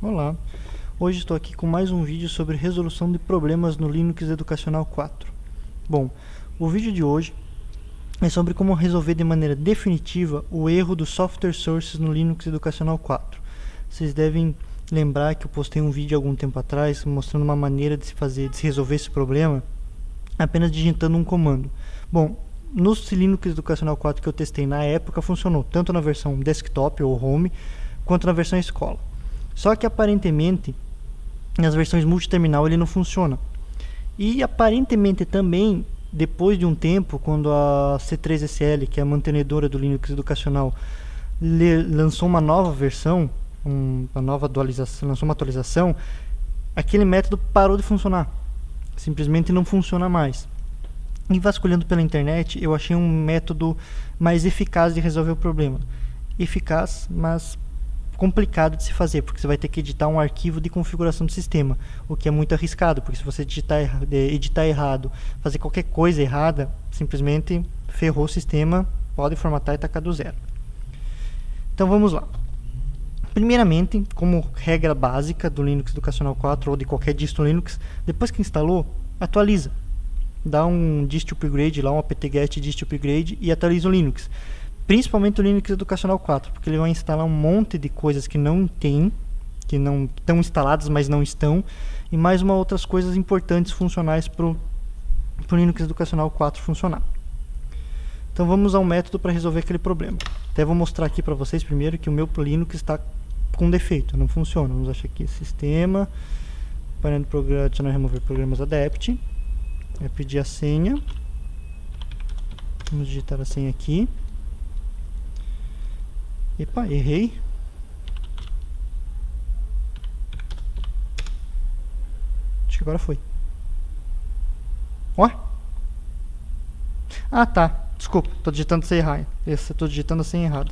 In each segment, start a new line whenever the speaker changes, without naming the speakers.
Olá, hoje estou aqui com mais um vídeo sobre resolução de problemas no Linux Educacional 4. Bom, o vídeo de hoje é sobre como resolver de maneira definitiva o erro do Software Sources no Linux Educacional 4. Vocês devem lembrar que eu postei um vídeo há algum tempo atrás mostrando uma maneira de se resolver esse problema apenas digitando um comando. Bom, no Linux Educacional 4 que eu testei na época funcionou tanto na versão desktop ou home quanto na versão escola. Só que aparentemente nas versões multiterminal ele não funciona. E aparentemente também depois de um tempo, quando a C3SL, que é a mantenedora do Linux Educacional, lançou uma nova versão, lançou uma atualização, aquele método parou de funcionar. Simplesmente não funciona mais. E vasculhando pela internet, eu achei um método mais eficaz de resolver o problema. Eficaz, mas complicado de se fazer, porque você vai ter que editar um arquivo de configuração do sistema, o que é muito arriscado, porque se você editar errado, fazer qualquer coisa errada, simplesmente ferrou o sistema, pode formatar e tacar do zero. Então vamos lá. Primeiramente, como regra básica do Linux Educacional 4 ou de qualquer distro Linux, depois que instalou, atualiza. Dá um dist upgrade lá, um apt-get dist upgrade e atualiza o Linux. Principalmente o Linux Educacional 4, porque ele vai instalar um monte de coisas que não tem, que não estão instaladas, mas não estão, e mais outras coisas importantes funcionais para o Linux Educacional 4 funcionar. Então vamos ao método para resolver aquele problema. Até vou mostrar aqui para vocês primeiro que o meu Linux está com defeito, não funciona. Vamos achar aqui sistema, painel de programa, adicionar e remover programas adept, vai pedir a senha, vamos digitar a senha aqui. Epa, errei. Acho que agora foi. Ó. Ah, tá. Desculpa, tô digitando sem errar. Tô digitando a senha errada.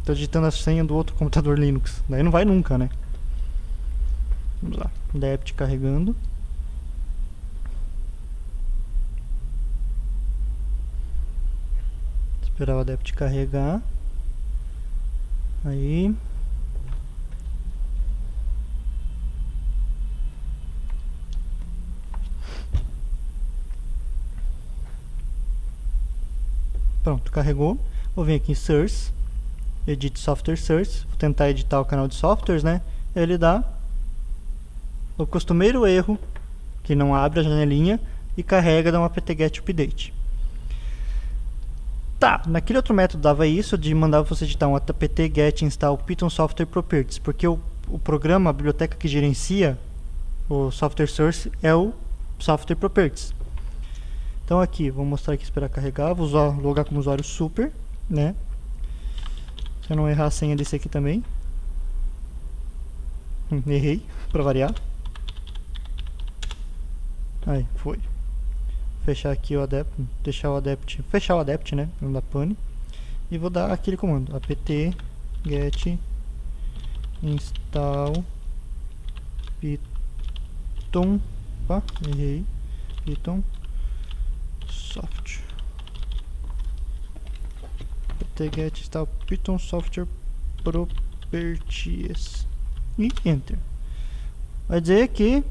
Tô digitando a senha do outro computador Linux. Daí não vai nunca, né? Vamos lá. Dept carregando. Esperar o adept carregar. Aí. Pronto, carregou. Vou vir aqui em Source, Edit Software Source. Vou tentar editar o canal de softwares, né? Ele dá o costumeiro erro, que não abre a janelinha e carrega, dá um apt-get update. Tá, naquele outro método dava isso, de mandar você editar um apt-get install Python Software Properties, porque o programa, a biblioteca que gerencia o software source é o Software Properties. Então aqui, vou mostrar aqui, esperar carregar, vou logar como usuário super, né? Se eu não errar a senha desse aqui também. Errei, para variar. Aí, foi. Fechar aqui o adept, fechar o adept, né, não dá pane, e vou dar aquele comando apt-get install Python, opa, errei, Python software, apt-get install Python software properties e enter. Vai dizer que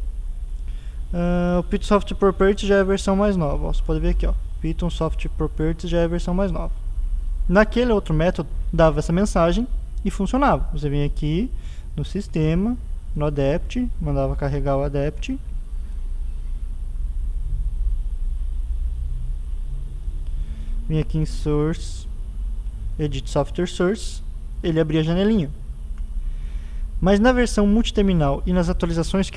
o Python Software Properties já é a versão mais nova. Ó, você pode ver aqui, ó, Python Software Properties já é a versão mais nova. Naquele outro método dava essa mensagem e funcionava. Você vem aqui no sistema, no adept, mandava carregar o adept. Vem aqui em Source, Edit Software Source, ele abria a janelinha. Mas na versão multiterminal e nas atualizações,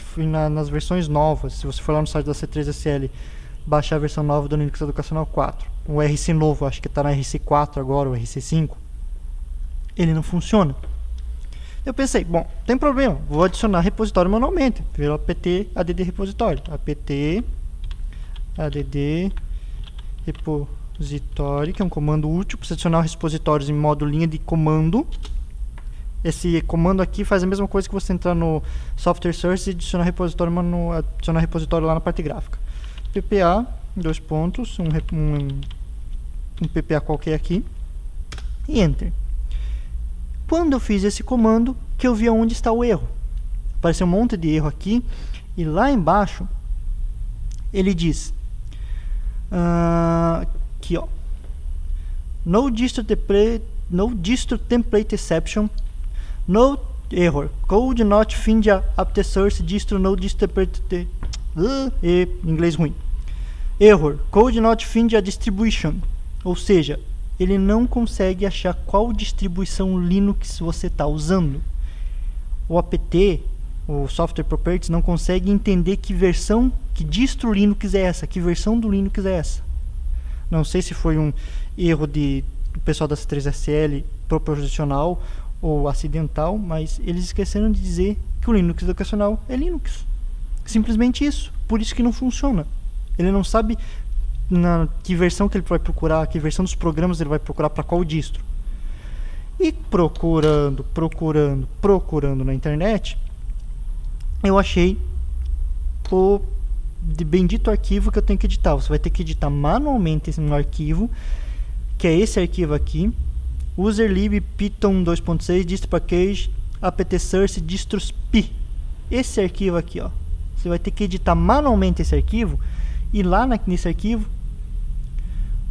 nas versões novas, se você for lá no site da C3SL, baixar a versão nova do Linux Educacional 4, o RC novo, acho que está na RC4 agora, o RC5, ele não funciona. Eu pensei, bom, tem problema, vou adicionar repositório manualmente, pelo apt add repositório, apt add repositório, que é um comando útil para adicionar repositórios em modo linha de comando. Esse comando aqui faz a mesma coisa que você entrar no Software Source e adicionar repositório lá na parte gráfica. PPA, dois pontos, um PPA qualquer aqui, e Enter. Quando eu fiz esse comando, porque eu vi onde está o erro. Apareceu um monte de erro aqui, e lá embaixo ele diz aqui, ó, no distro template exception, no error, code not find after source distro no distro template, inglês ruim, error, code not find a distribution, ou seja, ele não consegue achar qual distribuição Linux você está usando. O apt, o Software Properties, não consegue entender que versão, que distro Linux é essa, que versão do Linux é essa. Não sei se foi um erro do pessoal da C3SL proposicional ou acidental, mas eles esqueceram de dizer que o Linux educacional é Linux. Simplesmente isso. Por isso que não funciona. Ele não sabe que versão que ele vai procurar, que versão dos programas ele vai procurar para qual distro. E procurando na internet, eu achei o bendito arquivo que eu tenho que editar. Você vai ter que editar manualmente um arquivo, que é esse arquivo aqui, userlib python 2.6 distro package apt source distros pi. Esse arquivo aqui, ó, você vai ter que editar manualmente esse arquivo, e lá nesse arquivo,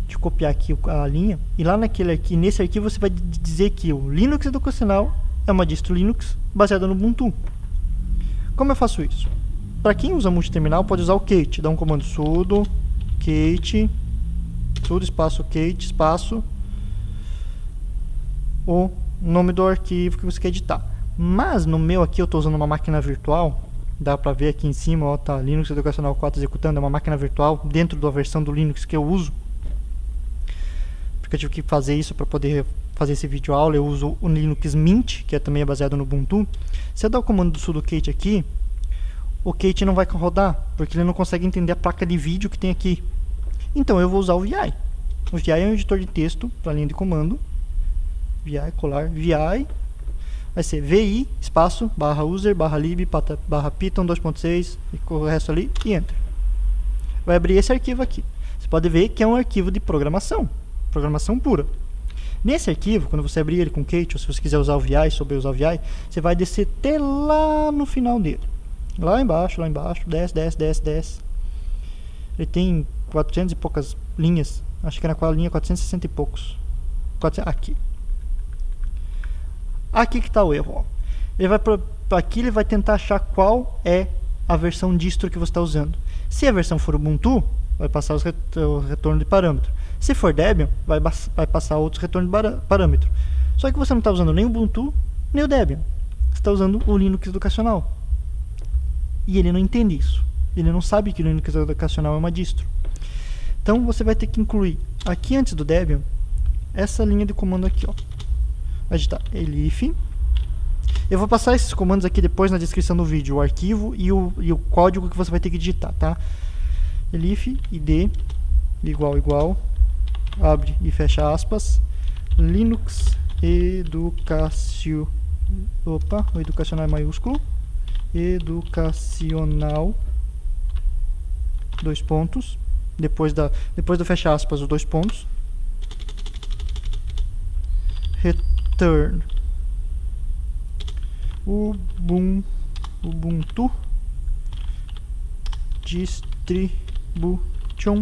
deixa eu copiar aqui a linha, e lá nesse arquivo você vai dizer que o Linux educacional é uma distro Linux baseada no Ubuntu. Como eu faço isso? Para quem usa multiterminal, pode usar o cat, dá um comando sudo cat, sudo espaço cat espaço o nome do arquivo que você quer editar. Mas no meu aqui eu estou usando uma máquina virtual, dá para ver aqui em cima, ó, tá Linux Educacional 4 executando, é uma máquina virtual dentro da versão do Linux que eu uso, porque eu tive que fazer isso para poder fazer esse vídeo aula. Eu uso o Linux Mint, que também é baseado no Ubuntu. Se eu der o comando do sudo cat aqui, o cat não vai rodar, porque ele não consegue entender a placa de vídeo que tem aqui. Então eu vou usar o VI. O VI é um editor de texto para linha de comando. VI, colar, VI, vai ser vi, espaço, barra user, barra lib, barra python 2.6, e o resto ali, e enter. Vai abrir esse arquivo aqui. Você pode ver que é um arquivo de programação pura. Nesse arquivo, quando você abrir ele com cat, ou se você quiser usar o VI, souber usar o VI, você vai descer até lá no final dele. Lá embaixo, desce. Ele tem 400 e poucas linhas. Acho que era com a linha 460 e poucos. Aqui. Aqui que está o erro. Ó. Aqui ele vai tentar achar qual é a versão distro que você está usando. Se a versão for Ubuntu, vai passar o retorno de parâmetro. Se for Debian, vai passar outros retornos de parâmetro. Só que você não está usando nem o Ubuntu, nem o Debian. Você está usando o Linux educacional. E ele não entende isso. Ele não sabe que o Linux educacional é uma distro. Então você vai ter que incluir aqui antes do Debian essa linha de comando aqui, ó. Vai digitar elif. Eu vou passar esses comandos aqui depois na descrição do vídeo, o arquivo e o código que você vai ter que digitar, tá? Elif id igual, abre e fecha aspas, Linux educacional, o educacional é maiúsculo, educacional, dois pontos, depois do fecha aspas, os dois pontos, return Ubuntu distribution.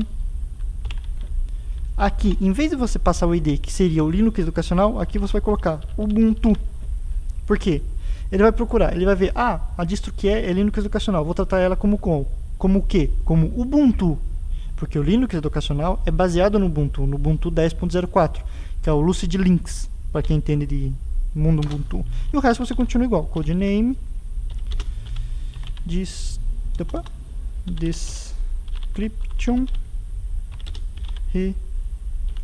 Aqui, em vez de você passar o ID, que seria o Linux educacional, aqui você vai colocar Ubuntu. Por quê? Ele vai procurar, ele vai ver, a distro que é Linux educacional, vou tratar ela como o quê? Como Ubuntu. Porque o Linux educacional é baseado no Ubuntu 10.04, que é o Lucid Linux, para quem entende de mundo Ubuntu. E o resto você continua igual, codename, description,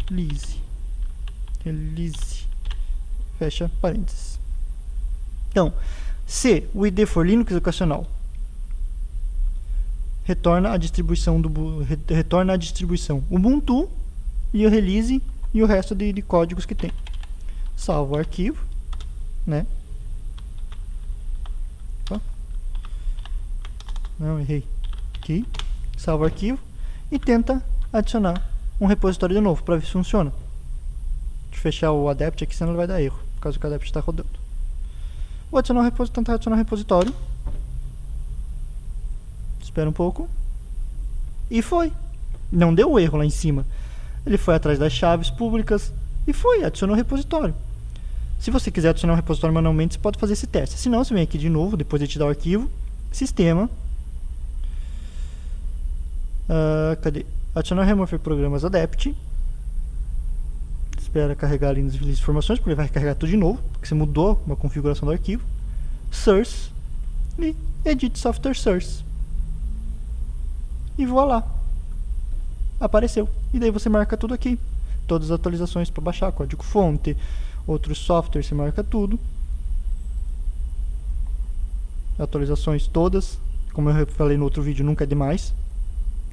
release, fecha parênteses. Então, se o ID for Linux educacional, retorna a distribuição Ubuntu e o release e o resto de códigos que tem. Salva o arquivo, né? Opa. Não, errei. Aqui, salva o arquivo e tenta adicionar um repositório de novo para ver se funciona. Deixa eu fechar o adapt aqui, senão ele vai dar erro, por causa que o adapt está rodando. Vou tentar adicionar o repositório. Espera um pouco. E foi. Não deu erro lá em cima. Ele foi atrás das chaves públicas e adicionou o repositório. Se você quiser adicionar um repositório manualmente, você pode fazer esse teste. Se não, você vem aqui de novo, depois de te dar o arquivo, sistema, cadê? Adicionar remover programas adept. Espera carregar ali nas informações, porque ele vai carregar tudo de novo, porque você mudou uma configuração do arquivo. Source e edit software source. E voilá, apareceu. E daí você marca tudo aqui, todas as atualizações para baixar, código fonte, outros softwares, você marca tudo. Atualizações todas, como eu falei no outro vídeo, nunca é demais,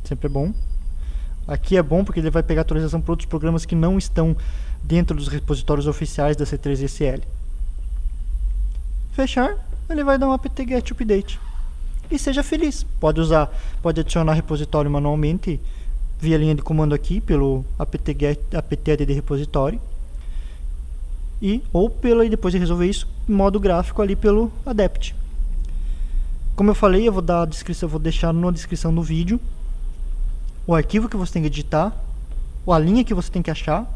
sempre é bom. Aqui é bom porque ele vai pegar atualização para outros programas que não estão dentro dos repositórios oficiais da C3SL. Fechar, ele vai dar um apt-get update. E seja feliz. Pode adicionar repositório manualmente via linha de comando aqui pelo apt-add repositório. Ou depois de resolver isso, em modo gráfico ali pelo adept. Como eu falei, eu vou deixar na descrição do vídeo o arquivo que você tem que editar, a linha que você tem que achar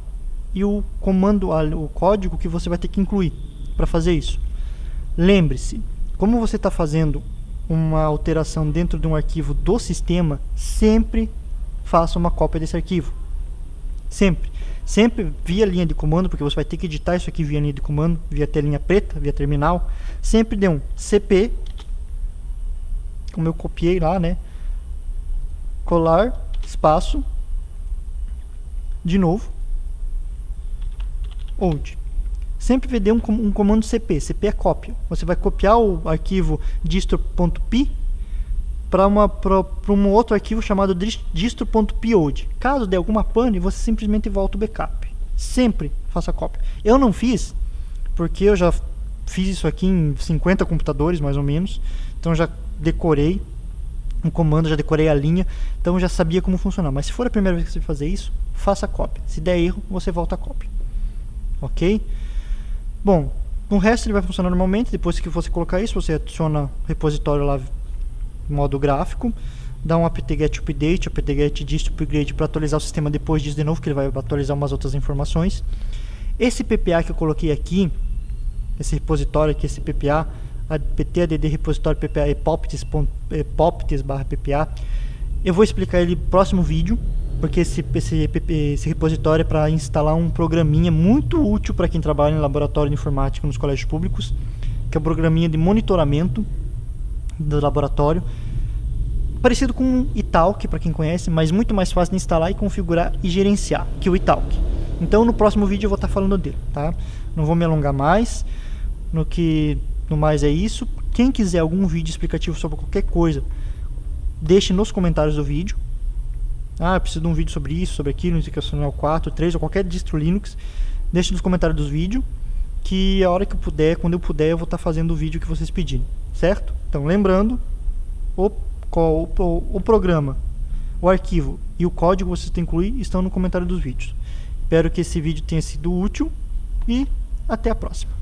e o comando, o código que você vai ter que incluir para fazer isso. Lembre-se, como você está fazendo uma alteração dentro de um arquivo do sistema, sempre faça uma cópia desse arquivo. Sempre via linha de comando, porque você vai ter que editar isso aqui via linha de comando, via telinha preta, via terminal. Sempre dê um cp, como eu copiei lá, né? Colar, espaço, de novo, old. Sempre dê um comando cp. Cp é cópia. Você vai copiar o arquivo distro.py para um outro arquivo chamado distro.pyod. Caso dê alguma pane, você simplesmente volta o backup. Sempre faça cópia. Eu não fiz, porque eu já fiz isso aqui em 50 computadores, mais ou menos. Então já decorei um comando, já decorei a linha, então já sabia como funcionar. Mas se for a primeira vez que você fazer isso, faça cópia. Se der erro, você volta a cópia. Ok? Bom, o resto ele vai funcionar normalmente. Depois que você colocar isso, você adiciona o repositório lá em modo gráfico, dá um apt-get update, apt-get dist upgrade para atualizar o sistema depois disso de novo, que ele vai atualizar umas outras informações. Esse PPA que eu coloquei aqui, esse repositório aqui, esse PPA, apt-add repositório PPA epoptes/PPA, eu vou explicar ele no próximo vídeo, porque esse repositório é para instalar um programinha muito útil para quem trabalha em laboratório de informática nos colégios públicos, que é um programinha de monitoramento do laboratório, parecido com o Italki, para quem conhece, mas muito mais fácil de instalar e configurar e gerenciar que o Italki. Então no próximo vídeo eu vou estar falando dele, tá? Não vou me alongar mais. No mais é isso. Quem quiser algum vídeo explicativo sobre qualquer coisa, deixe nos comentários do vídeo. Eu preciso de um vídeo sobre isso, sobre aquilo, no Educacional 4, 3 ou qualquer distro Linux. Deixe nos comentários dos vídeos, que a hora que eu puder, quando eu puder, eu vou estar fazendo o vídeo que vocês pedirem, certo? Então lembrando, o programa, o arquivo e o código que vocês têm que incluir estão no comentário dos vídeos. Espero que esse vídeo tenha sido útil e até a próxima.